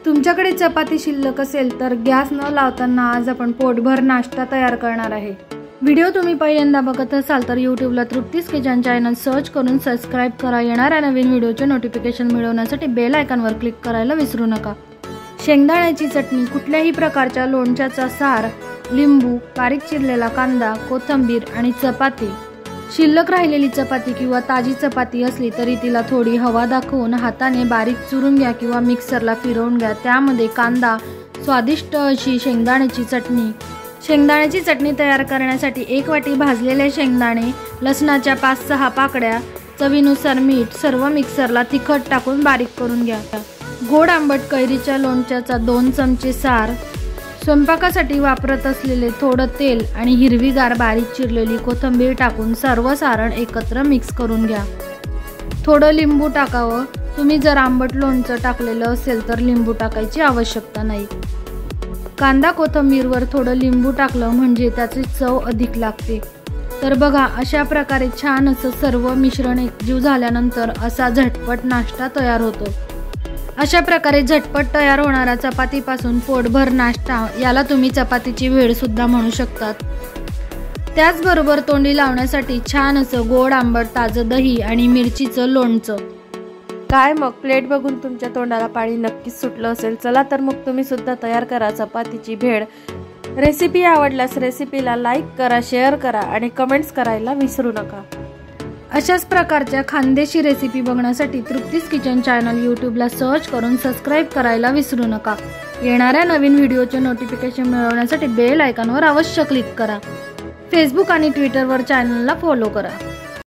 तुमच्याकडे चपाती शिल्लक असेल तर गॅस न लावताना आज आपण पोटभर नाश्ता तयार करणार आहे। व्हिडिओ तुम्ही पहिल्यांदा बघत असाल तर यूट्यूबला तृप्तीज किचन चॅनल सर्च करून सबस्क्राइब करा। येणाऱ्या नवीन व्हिडिओचे नोटिफिकेशन मिळवण्यासाठी बेल आयकॉनवर क्लिक करायला विसरू नका। शेंगदाण्याची चटणी, कुठल्याही प्रकारच्या लोणच्याचा सार, लिंबू, बारीक चिरलेला कांदा, कोथिंबीर आणि चपाती। शिल्लक राहिलेली चपाती किंवा ताजी चपाती असली तरी तिला थोडी हवा दाखवून हाताने बारीक चुरून घ्या किंवा मिक्सरला फिरवून घ्या। त्यामध्ये कांदा, स्वादिष्ट अशी शेंगदाण्याची चटणी। शेंगदाण्याची चटणी तयार करण्यासाठी 1 वाटी भाजलेले शेंगदाणे, लसणाच्या 5-6 पाकळ्या, चवीनुसार मीठ, सर्व मिक्सरला तिखट टाकून बारीक करून घ्या। गोड आंबट कैरीच्या लोणच्याचा 2 चमचे सार, स्वयंपाकासाठी वापरत असलेले थोडं तेल आणि हिरवीगार बारीक चिरलेली कोथिंबीर टाकून सर्व सारण एकत्र मिक्स करून घ्या। थोडं लिंबू टाकावं। तुम्ही जर आंबट लोणचं टाकलेलं असेल तर लिंबू टाकायची आवश्यकता नाही। कांदा कोथिंबीरवर थोडं लिंबू टाकलं म्हणजे त्याची चव अधिक लागते। तर बघा, अशा प्रकारे छान असं सर्व मिश्रण एकजीव झाल्यानंतर असा झटपट नाश्ता तयार होतो। अशा प्रकारे झटपट तयार होणारा चपातीपासून पोटभर नाश्ता, याला तुम्ही चपातीची वेळ सुद्धा म्हणू शकतात। त्याचबरोबर तोंडी लावण्यासाठी छान असं गोड आंबट ताजं दही आणि मिरचीचं लोणचं। काय मग, प्लेट बघून तुमच्या तोंडाला पाणी नक्कीच सुटलं असेल। चला तर मग तुम्ही सुद्धा तयार करा चपातीची भेळ। रेसिपी आवडल्यास रेसिपीला लाईक करा, शेअर करा आणि कमेंट्स करायला विसरू नका। अशाच प्रकारच्या खानदेशी रेसिपी बघण्यासाठी तृप्तीज किचन चॅनल यूट्यूबला सर्च करून सबस्क्राइब करायला विसरू नका। येणाऱ्या नवीन व्हिडिओचे नोटिफिकेशन मिळवण्यासाठी बेल आयकॉनवर अवश्य क्लिक करा। फेसबुक आणि ट्विटरवर चॅनलला फॉलो करा।